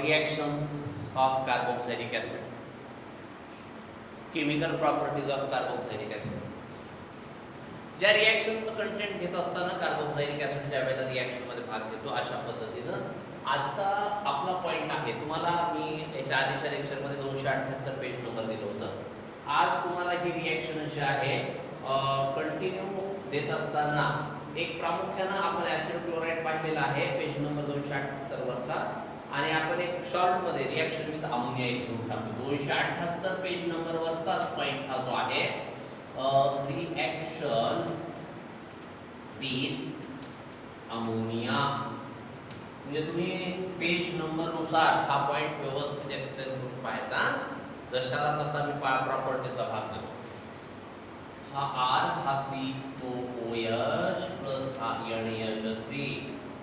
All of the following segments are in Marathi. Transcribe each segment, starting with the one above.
reactions of carboxylic acid, chemical properties of carboxylic acid. ज्या रिॲक्शनचं कंटेंट घेत असताना कार्बोक्सिलिक ऍसिड ज्या वेळेला रिॲक्शन मध्ये भाग घेतो अशा पद्धतीनं आजचा आपला पॉइंट आहे. तुम्हाला मी याच्या आधीच्या लेक्चर मध्ये 278 पेज नंबर दिलं होतं. आज तुम्हाला ही रिॲक्शन जी आहे कंटिन्यू देत असताना एक प्रामुख्याने आपण ऍसिड क्लोराईड पाहिलेला आहे पेज नंबर 278 वरचा, आणि आपण एक शॉर्ट मध्ये रिॲक्शन विथ अमोनिया घेऊन टाकतो. 278 पेज नंबर वरचाच पॉइंट हा जो आहे reaction with ammonia. म्हणजे तुम्ही पेज नंबर नुसार हा पॉइंट व्यवस्थित एक्सप्लेन करून पाहायचा, जशाला तसा मी प्रॉपर्टीचा भाग करतो. हा R हा COOH प्लस हा NH3.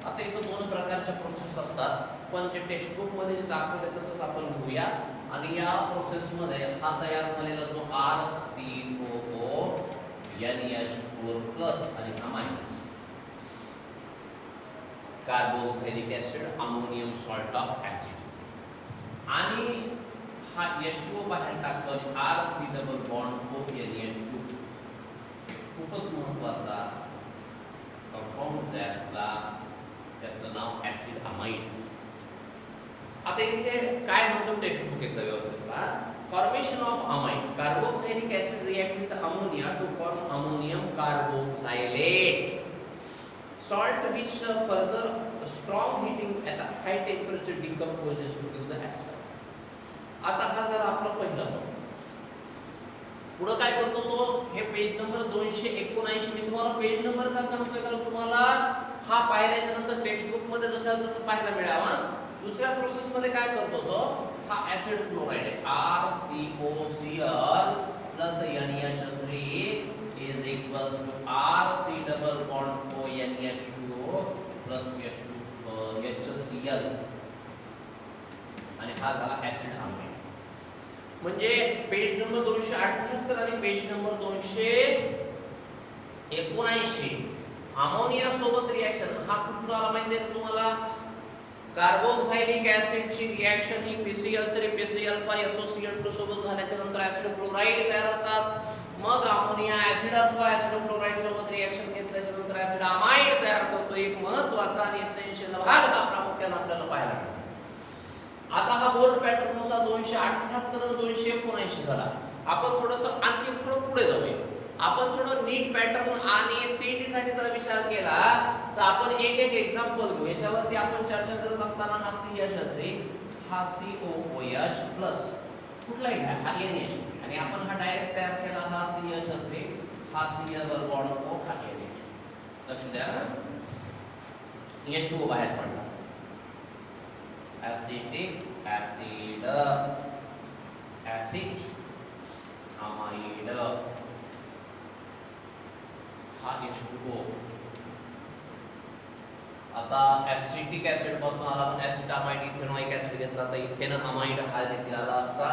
आता इथं दोन प्रकारच्या प्रोसेस असतात, पण जे टेक्स्ट बुक मध्ये जे दाखवले तसंच आपण घेऊया. आणि या प्रोसेस मध्ये हा तयार झालेला जो RCOO NH4 प्लस आणि हा minus carboxylic acid ammonium salt of acid, आणि हा H2O बाहेर टाकतो आणि RC double bond O NH2 खूपच महत्त्वाचा कंपाऊंड तयार झाला, त्याचं नाव ऍसिड अमाइड. आता इथे काय म्हणतो टेक्स्ट बुक एकदा व्यवस्थित पहा. Formation of amide carboxylic acid react with ammonia to form ammonium carboxylate salt which further strong heating at a high temperature decomposes to give the acid. आता हा जरा आपला पहिला पुढे काय करतो तो, हे पेज नंबर 279. मी तुम्हाला पेज नंबर का सांगतोय कारण तुम्हाला हा पाहिल्याच्या नंतर टेक्स्ट बुक मध्ये जसं तसं पाहायला मिळावा. दुसऱ्या प्रोसेस मध्ये काय करतो तो, हा ऍसिड क्लोराइड आहे RCOCl plus NH3 is equals to RC double bond O NH2O plus HCl, आणि हा झाला ऍसिड अमाइड. म्हणजे पेज नंबर 278 आणि पेज नंबर 279 अमोनिया सोबत रिएक्शन हा कुठून आला माहिती आहे तुम्हाला. कार्बोक्सिलिक ऍसिड ची रिएक्शन ही PCl3 PCl5 SOCl2 सोबत झाल्याच्या नंतर ऍसिड क्लोराइड तयार होतात. मग अमोनिया ऍसिड अथवा ऍसिड क्लोराइड सोबत रिएक्शन घेतल्याच्या नंतर ऍसिड अमाइड तयार करतो. एक महत्त्वाचा आणि एसेन्शियल भाग हा प्रामुख्याने आपल्याला पाहायला मिळतो. आता हा बोर्ड पॅटर्न नुसार 278 आणि 279 झाला. आपण थोडंसं आणखी थोडं पुढे जाऊया. आपण थोडं नीट पॅटर्न आणि सीईटी साठी जर विचार केला तर आपण एक एक एक्झाम्पल घेऊ. याच्यावरती आपण चर्चा करत असताना हा CH3 हा COOH प्लस कुठलाही घ्या हा NH3, आणि आपण हा डायरेक्ट तयार केला हा CH3 हा Cl बॉन्ड O हा NH. लक्ष द्या, H2O बाहेर पडला. ऍसिटिक ऍसिड ऍसिड अमाइड हा H2O. आता ऍसिटिक ऍसिड पासून आला पण ऍसिड अमाइड इथेनॉइक ऍसिड घेतला तर इथेन अमाइड हा देखील आला असता.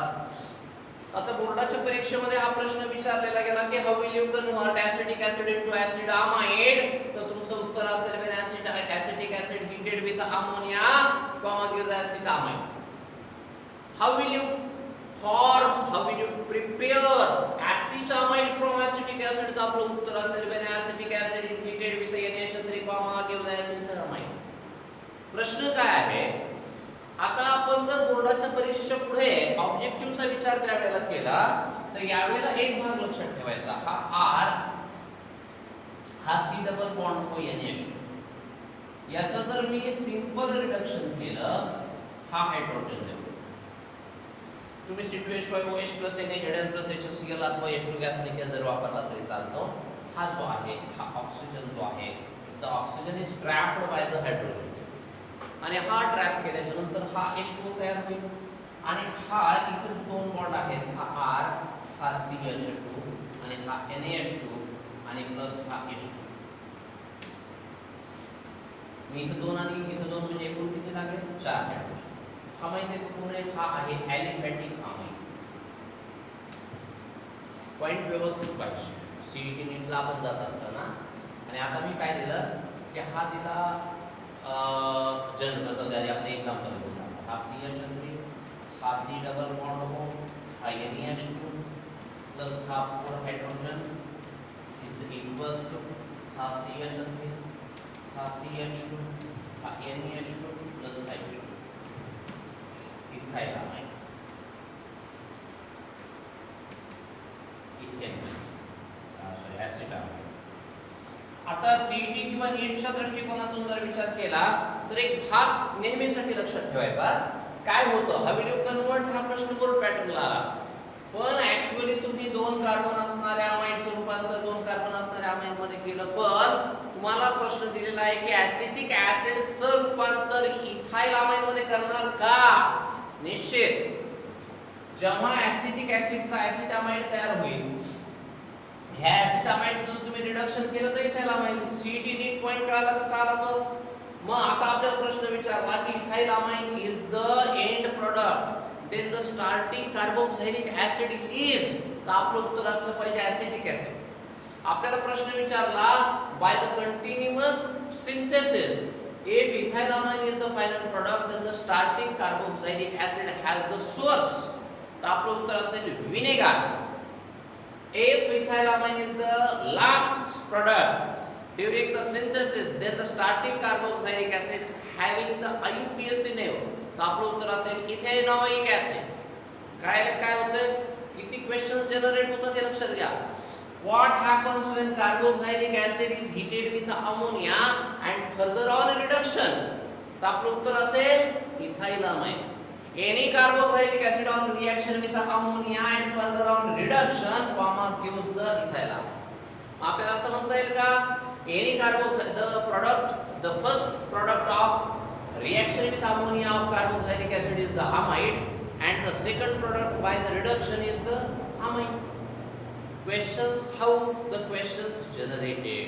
आता बोर्डाच्या परीक्षेमध्ये हा प्रश्न विचारलेला गेला की how will you convert acetic acid into acid amide, तर तुमचं उत्तर असेल when acetic acid heated with ammonia comma gives acid amide. How will you prepare acetamide from acetic acid, तर आपलं उत्तर असेल when acetic acid is heated with NH3 gives acetamide. प्रश्न काय आहे, आता आपण जर बोर्डाच्या परीक्षेच्या पुढे ऑब्जेक्टिव्हचा विचार त्या वेळेला केला तर यावेळेला एक भाग लक्षात ठेवायचा, हा R हा C double bond O NH2 याचा जर मी सिंपल रिडक्शन केलं हा हायड्रोजन लेवल, तुम्ही C2H5OH plus NaZn plus HCl अथवा H2 गॅस लिक्विड जर वापरला तरी चालतो. हा जो आहे हा ऑक्सिजन जो आहे, the oxygen is trapped by the hydrogen, आणि हा ट्रॅप केल्याच्या नंतर हा H2O तयार होईल, आणि हा इथे दोन बॉन्ड आहेत, हा R हा CH2 आणि हा NaH2 आणि प्लस हा H2. मी इथे दोन आणि इथे दोन म्हणजे एकूण किती लागेल 4 हायड्रोजन. हा माहिती कोण आहे, हा आहे ॲलिफॅटिक अमाइड. पॉइंट व्यवस्थित पाहिजे सीईटी नीटला आपण जात असताना. आणि आता मी काय दिलं की हा दिला जनरलचा द्यारी आपण एक्झाम्पल घेऊन हा CH C डबल बॉन्ड हो, हा NH2 प्लस हा 4 हायड्रोजन इज इक्वल्स टू हा CH आहे, हा CH2 हा NH2 plus H2 ethyl amine ethane sorry acetamine. आता सीईटी किंवा नीटच्या दृष्टिकोनातून जर विचार केला तर एक भाग नेहमीसाठी लक्षात ठेवायचा. काय होतं, हवी ड्यू कन्वर्ट हा प्रश्न बोर्ड पॅटर्नला आला, पण ऍक्च्युअली तुम्ही 2 कार्बन असणाऱ्या अमाइडचं रूपांतर 2 कार्बन असणाऱ्या अमाइड मध्ये केलं, पण तुम्हाला प्रश्न दिलेला आहे की ऍसिटिक ऍसिडचं रूपांतर इथाइल अमाइड मध्ये करणार का. निश्चित जेव्हा ऍसिटिक ऍसिडचा ऍसिटामाइड तयार होईल, ह्या ऍसिटामाइडचं जर तुम्ही रिडक्शन केलं तर इथाइल अमाइड. सीईटी नीट पॉइंट कळाला कसा आला तो. मग आता आपल्याला प्रश्न विचारला की ethyl amide is the end product, then the starting carboxylic acid is, तर आपलं उत्तर असलं पाहिजे ऍसिटिक ऍसिड. आपल्याला प्रश्न विचारला by the continuous synthesis if ethylamine is the final product then the starting carboxylic acid has the source, तर आपलं उत्तर असेल vinegar. If ethylamine is the last product during the synthesis then the starting carboxylic acid having the IUPAC name, तर आपलं उत्तर असेल इथेनॉइक ऍसिड. काय होतं, किती क्वेश्चन जनरेट होतात हे लक्षात घ्या. What happens when carboxylic acid is heated with ammonia and further on reduction, तर आपलं उत्तर असेल ethylamine. Any carboxylic acid on reaction with ammonia and further on reduction comma gives the ethylamine. आपल्याला असं म्हणता येईल का, any carboxylic the product the first product of reaction with ammonia of carboxylic acid is the amide and the second product by the reduction is the amine. Questions, how the questions generated,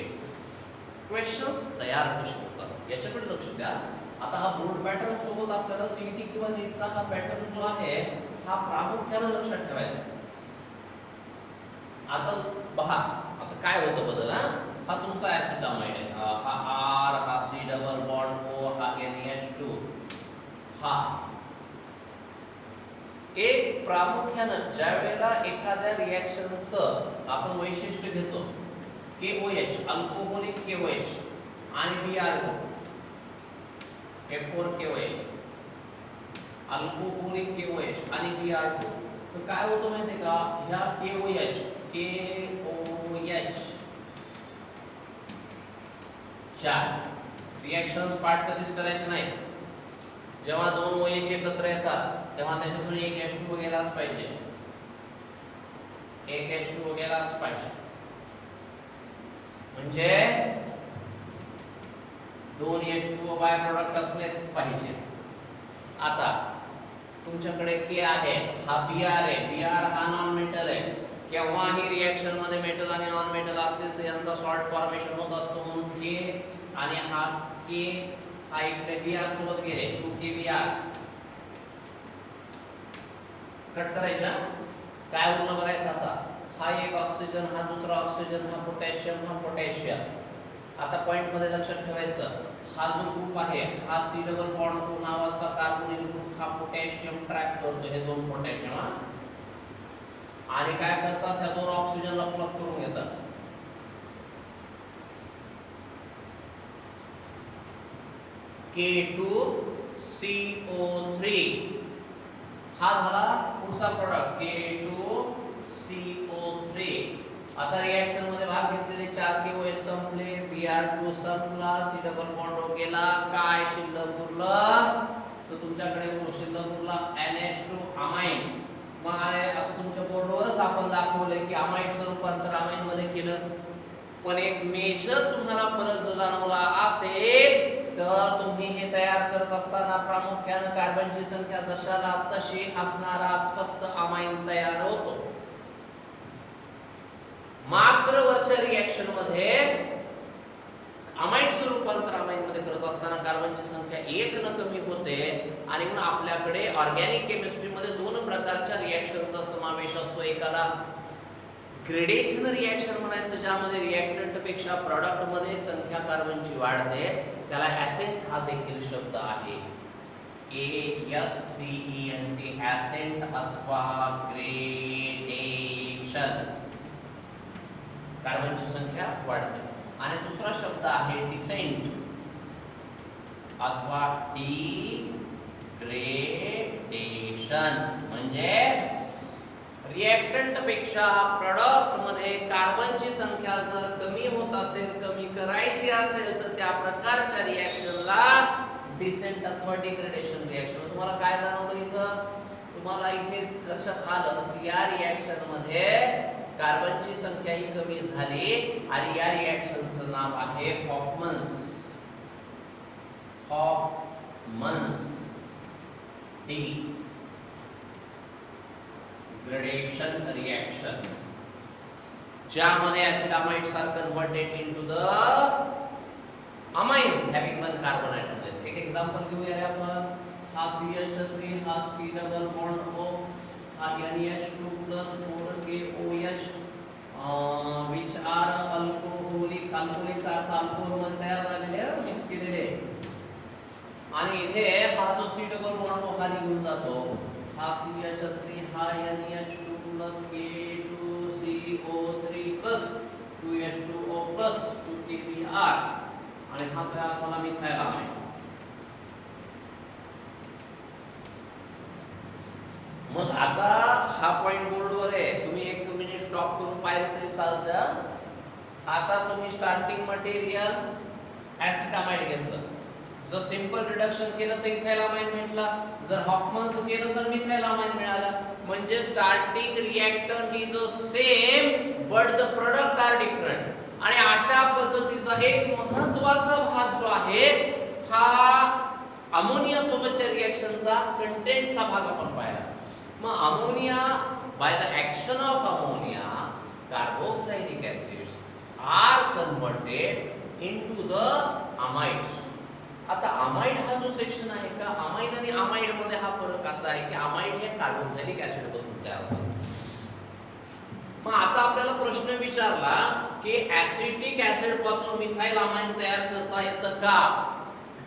questions तयार कसे होतात याच्याकडे लक्ष द्या. आता हा बोर्ड पॅटर्न सोबत आपल्याला सीईटी किंवा नीटचा हा पॅटर्न जो आहे हा प्रामुख्याने लक्षात ठेवायचा. आता पहा आता काय होतं बदल. हा तुमचा ऍसिटामाइड आहे, हा R हा C डबल बॉन्ड O हा NH2 हा एक प्रामुख्याने ज्या वेळेला एखाद्या रिएक्शनचं आपण वैशिष्ट्य घेतो KOH अल्कोहोलिक KOH आणि BRO F4KOH अल्कोहोलिक KOH आणि BRO, तर काय होतं माहिती आहे का, ह्या KOH च्या रिएक्शन्स पार्ट कधीच करायचे नाही. जेव्हा 2 OH एकत्र येतात तेव्हा त्याच्यातून एक H2O गेलाच पाहिजे, एक H2O गेलाच पाहिजे, म्हणजे 2 H2O बाय प्रोडक्ट असलेच पाहिजे. आता तुमच्याकडे K आहे, हा Br आहे, Br हा नॉन मेटल आहे. केव्हाही रिएक्शन मध्ये मेटल आणि नॉन मेटल असतील तर यांचा सॉल्ट फॉर्मेशन होत असतो, म्हणून K आणि हा K हा इकडे Br सोबत गेले 2KBr कट करायचा. काय उरलं बघायचं आता, हा एक ऑक्सिजन हा दुसरा ऑक्सिजन हा पोटॅशियम हा पोटॅशियम. आता पॉइंट मध्ये लक्षात ठेवायचं, हा जो ग्रुप आहे हा C डबल बॉन्ड O नावाचा कार्बोनिल ग्रुप हा पोटॅशियम ट्रॅक करतो, हे 2 पोटॅशियम आणि काय करतात, ह्या 2 ऑक्सिजनला प्लग करून घेतात. K2CO3 हा झाला पुढचा प्रोडक्ट K2CO3. आता रिएक्शन मध्ये भाग घेतलेले 4 KOH संपले, Br2 संपला, C डबल बॉन्ड O गेला, काय शिल्लक उरलं, तर तुमच्याकडे शिल्लक उरला NH2 अमाइन. मग आता तुमच्या बोर्डवरच आपण दाखवलंय की अमाइडचं रूपांतर अमाइन मध्ये केलं, पण एक मेजर तुम्हाला फरक जो जाणवला असेल तर तुम्ही हे तयार करत असताना प्रामुख्याने कार्बनची संख्या जशाला तशी असणारा फक्त अमाइन तयार होतो. मात्र वरच्या रिएक्शन मध्ये अमाइडचं रूपांतर अमाइन मध्ये करत असताना कार्बनची संख्या 1 न कमी होते आणि म्हणून आपल्याकडे ऑर्गॅनिक केमिस्ट्री मध्ये 2 प्रकारच्या रिएक्शनचा समावेश असतो. एकाला ग्रेडेशन रिएक्शन म्हणायचं, ज्यामध्ये रिएक्टंट पेक्षा प्रॉडक्ट मध्ये संख्या कार्बनची वाढते, त्याला ऍसेट हा देखील शब्द आहे. ASCENT ॲसेंट अथवा ग्रेडेशन, कार्बनची संख्या वाढते. आणि दुसरा शब्द आहे डिसेंट अथवा डिग्रेडेशन. म्हणजे रिएक्टंट पेक्षा प्रोडक्ट मध्ये कार्बनची संख्या जर कमी होत असेल, कमी करायची असेल, तर त्या प्रकारच्या रिएक्शनला डिसेंट अथवा डिग्रेडेशन रिएक्शन. तुम्हाला काय जाणवलं इथं? तुम्हाला इथे लक्षात आलं की या रिएक्शन मध्ये कार्बनची संख्या ही कमी झाली आणि या रिएक्शनचं नाव आहे हॉफमन्स डिग्रेडेशन रिएक्शन, ज्यामध्ये acid amides are converted into the amines having one carbon atom. एक एग्जांपल घेऊया आपण. हा CH3, हा C डबल बॉन्ड O, हा NH2+4KOH which are alcoholic अर्थ अल्कोहोल मध्ये तयार झालेले मिक्स केलेले. आणि इथे हा जो C डबल बॉन्ड हा निघून जातो. हा CH3, हा NH2+K2CO3+2H2O+2KBr आणि हा तयार झाला मिथाइलामाइड. मग आता हा पॉइंट बोर्डवर आहे, तुम्ही एक मिनिट स्टॉप करून पाहिलं तरी चालतं. आता तुम्ही स्टार्टिंग मटेरियल ऍसिटामाइड घेतलं, जर सिंपल रिडक्शन केलं तर इथाइलामाइड भेटला, जर हॉफमन्स केलं तर मिथाइलामाइड मिळाला. म्हणजे starting reactant is the same but the product are different. आणि अशा पद्धतीचा एक महत्त्वाचा भाग जो आहे हा अमोनिया सोबतच्या रिएक्शनचा कंटेंटचा भाग आपण पाहिला. मग ammonia, by the action of ammonia carboxylic acids are converted into the amides. आता अमाइड हा जो सेक्शन आहे का, अमाइड आणि अमाइड मध्ये हा फरक असा आहे की अमाइड हे कार्बोक्सिलिक ऍसिड पासून तयार होतात. मग आता आपल्याला प्रश्न विचारला की ऍसिटिक ऍसिड पासून मिथाइलामाइड तयार करता येतं का?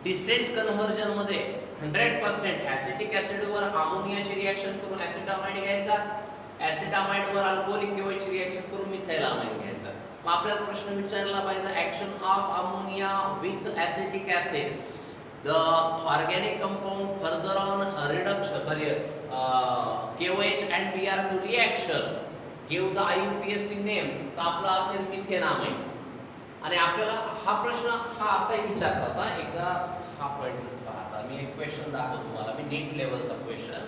डिसेंट कन्व्हर्जन मध्ये 100% ऍसिटिक ऍसिड वर अमोनियाची रिएक्शन करून ऍसिटामाइड घ्यायचा, ऍसिटामाइड वर अल्कोहोलिक KOH रिएक्शन करून मिथाइलामाइड घ्यायचा. मग आपल्याला प्रश्न विचारला bye the action of ammonia with acetic acid the organic compound further on reduction KOH and Br2 reaction give the IUPAC name. तर आपला असेल मिथेनामाइड. आणि आपल्याला हा प्रश्न हा असाही विचारला होता एकदा. हा पॉइंट पाहता मी एक क्वेश्चन दाखवतो तुम्हाला, मी नीट लेवलचा question.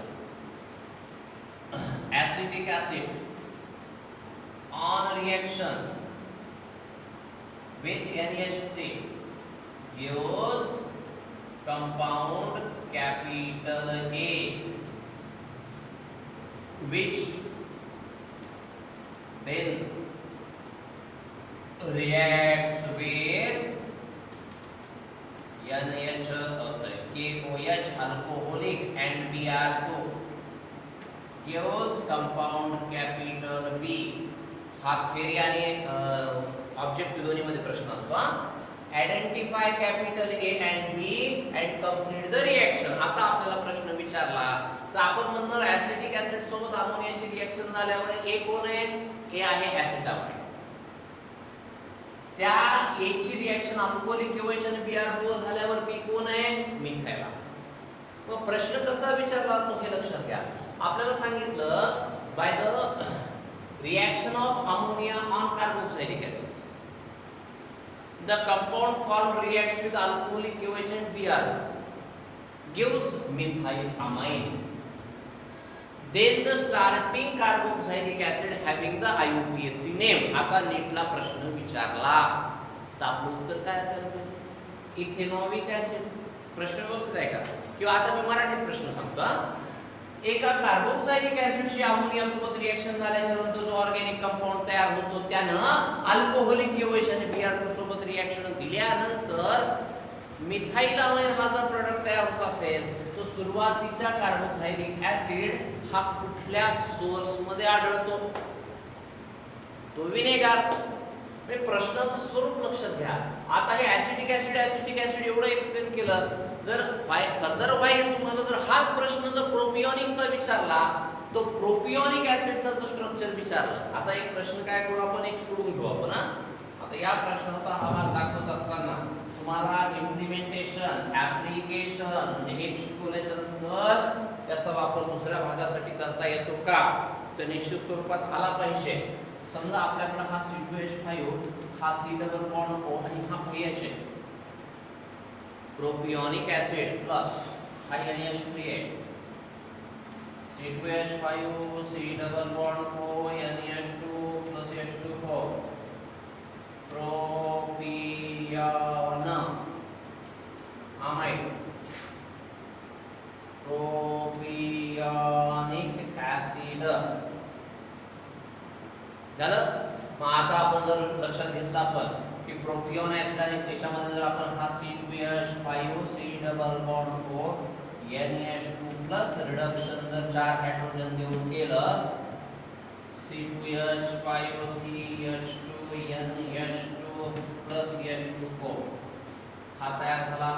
Acetic acid on reaction with NH3 gives compound capital A which then reacts with KOH alcoholic and Br2 gives compound capital B. हा थेरी आणि ऑब्जेक्टिव्ह दोन्ही मध्ये प्रश्न असतो. Identify capital A and B and complete the reaction असा आपल्याला प्रश्न विचारला तर आपण म्हणणार ऍसिटिक ऍसिड सोबत अमोनियाची रिएक्शन झाल्यावर A कोण आहे? A आहे ऍसिटामाइड. त्या A ची रिएक्शन अल्कोहोलिक KOH आणि Br2 झाल्यावर B कोण आहे? मिथाइलामाइड. मग प्रश्न कसा विचारला तो हे लक्षात घ्या. आपल्याला सांगितलं by the reaction of ammonia on carboxylic acid the compound formed reacts with alcoholic KOH and Br gives methylamine. Then the starting carboxylic acid having the IUPAC name. असा नीटला प्रश्न विचारला तर आपलं उत्तर काय असायला पाहिजे? Ethanoic acid. प्रश्न व्यवस्थित आहे का? किंवा आता मी मराठीत प्रश्न सांगतो. एका कार्बोक्सिलिक ऍसिडशी अमोनिया सोबत रिएक्शन झाल्याच्या नंतर जो ऑर्गॅनिक कंपाऊंड तयार होतो त्यानं अल्कोहोलिक KOH आणि Br2 सोबत रिएक्शन दिल्यानंतर मिथाइलामाइड हा जर प्रोडक्ट तयार होत असेल तर सुरुवातीचा कार्बोक्सिलिक ऍसिड हा कुठल्या सोर्स मध्ये आढळतो? तो विनेगर. प्रश्नाचं स्वरूप लक्षात घ्या. आता हे ऍसिटिक ऍसिड एवढं एक्सप्लेन केलं जर फर्दर व्हाईल तुम्हाला जर हाच प्रश्न जर प्रोपिओनिकचा विचारला तो प्रोपिओनिक ऍसिडचा जर स्ट्रक्चर विचारलं, आता एक प्रश्न काय करू आपण, एक सोडून घेऊ आपण हा. आता या प्रश्नाचा हा भाग दाखवत असताना तुम्हाला इम्प्लिमेंटेशन, ऍप्लिकेशन म्हणजे एक शिकवल्याच्या नंतर त्याचा वापर दुसऱ्या भागासाठी करता येतो का, तर निश्चित स्वरूपात आला पाहिजे. समजा आपल्याकडे हा C2H5 हा C डबल बॉन्ड O आणि हा OH आहे. प्रोपिओनिक ऍसिड प्लस हा NH3 C2H5 C double bond O NH2 plus H2O propion amide propionic acid झालं. मग आता आपण जर लक्षात घेतलं आपण की प्रोपियोन ऍसिड आणि त्याच्यामध्ये जर आपण हा C2H5 C double bond O NH2 plus reduction जर 4 हायड्रोजन देऊन केलं C2H5 CH2 NH2 plus H2O हा तयार झाला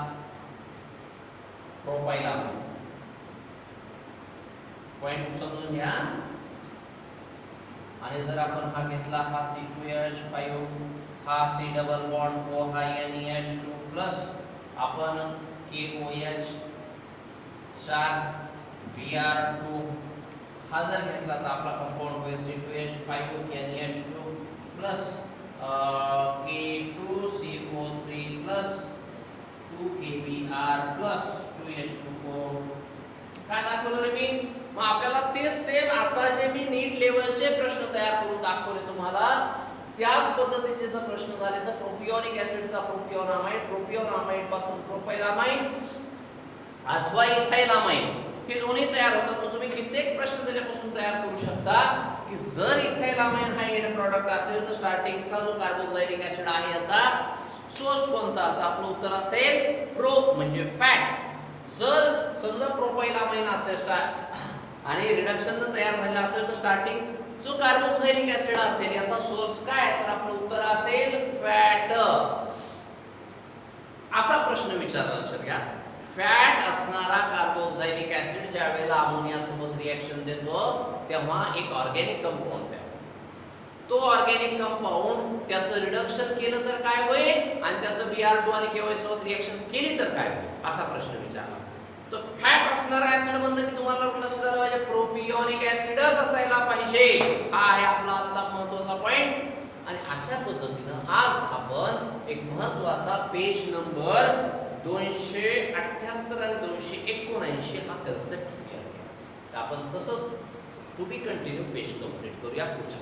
प्रोपाइलामाइड. पॉइंट समजून घ्या. आणि जर आपण हा घेतला हा C2H5 हा C डबल बॉन्ड O हा NH2 प्लस आपण KOH 4 Br2 हा जर घेतला तर आपला कंपाऊंड होईल C2H5 NH2 plus K2CO3 plus 2KBr plus 2H2O. काय दाखवलं मी? मग आपल्याला ते सेम आता जे मी नीट लेवलचे प्रश्न तयार करून दाखवले तुम्हाला त्याच पद्धतीचे जर प्रश्न झाले तर प्रोपियोनिक ऍसिडचा प्रोपियोनामाइड, प्रोपियोनामाइड पासून प्रोपाइलामाइड अथवा इथाइलामाइड हे दोन्ही तयार होतात. तर तुम्ही कित्येक प्रश्न त्याच्यापासून तयार करू शकता की जर इथाइलामाइड हा एंड प्रॉडक्ट असेल तर स्टार्टिंगचा जो कार्बोक्सिलिक ऍसिड आहे याचा सोर्स कोणता, तर आपलं उत्तर असेल प्रो म्हणजे फॅट. जर समजा प्रोपाइलामाइन असेल आणि रिडक्शन तयार झालेलं असेल तर स्टार्टिंग जो कार्बोक्सिलिक ऍसिड असेल याचा सोर्स काय, तर आपलं उत्तर असेल फॅट. असा प्रश्न विचारला लक्षात घ्या. फॅट असणारा कार्बोक्सिलिक ऍसिड ज्या वेळेला अमोनिया सोबत रिएक्शन देतो तेव्हा एक ऑर्गॅनिक कंपाऊंड तयार. तो ऑर्गॅनिक कंपाऊंड त्याचं रिडक्शन केलं तर काय होईल आणि त्याचं Br2 आणि KOH सोबत रिएक्शन केली तर काय होईल, असा प्रश्न विचारला. तर फॅट असणारा ऍसिड म्हणलं की तुम्हाला लक्षात आलं पाहिजे प्रोपियोनिक ऍसिडच असायला पाहिजे. हा आहे आपला आजचा महत्त्वाचा पॉइंट. आणि अशा पद्धतीनं आज आपण एक महत्त्वाचा पेज नंबर 278 आणि 279 हा कन्सेप्ट क्लिअर केला. तर आपण तसंच to be continue page complete करूया पुढच्या